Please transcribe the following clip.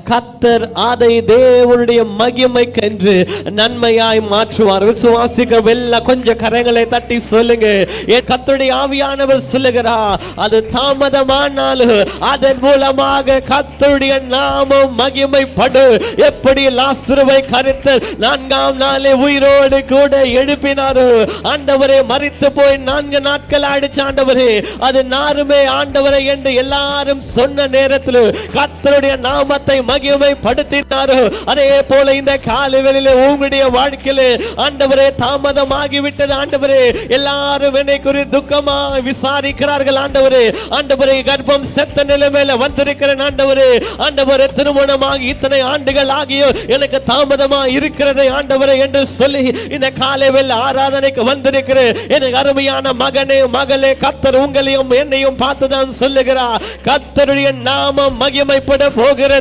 கர்த்தர் அதை தேவனுடைய மகிமைக்கென்று நன்மையாய் மாற்றுவார். விசுவாசிக்க வெல்ல கொஞ்சம் கரங்களை தட்டி சொல்லுங்க. என் கர்த்தருடைய ஆவியானவர் சொல்லுகிறார், அது தாமதமானாலும் அதன் மூலமாக கர்த்தருடைய நாமம் மகிமைப்படு. எப்படி லாசருவை கர்த்தர் 4ஆம் நாளே உயிரோடு கூட எழுப்பினாரோ, ஆண்டவரே மரித்து போய் 4 நாட்கள் ஆயிடுச்சு ஆண்டவரே, அது நாருமே ஆண்டவரே என்று எல்லாரும் சொன்ன நேரத்தில் கர்த்தருடைய நாம மகிமைப்படுத்தினாரோ, அதே போல இந்த காலைகளிலே உங்களுடைய வாழ்க்கையிலே ஆண்டவரே தாமதமாகிவிட்டது ஆண்டவரே, எல்லாரும் என்னை குறித்து துக்கமா விசாரிக்கிறார்கள் ஆண்டவரே. ஆண்டவரே கர்ப்பம் செத்த நிலைமையில வந்திருக்கிறேன் ஆண்டவரே, ஆண்டவரே திருமணமாகி இத்தனை ஆண்டுகள் ஆகியோ எனக்கு தாமதமா இருக்கிறது ஆண்டவரே என்று சொல்லி இந்த காலையில் ஆராதனைக்கு வந்திருக்கிறேன். எனக்கு அருமையான மகனே மகளே, கர்த்தர் உங்களையும் என்னையும் பார்த்துதான் சொல்லுகிறார், கர்த்தருடைய நாமம் மகிமைப்பட போகிறது.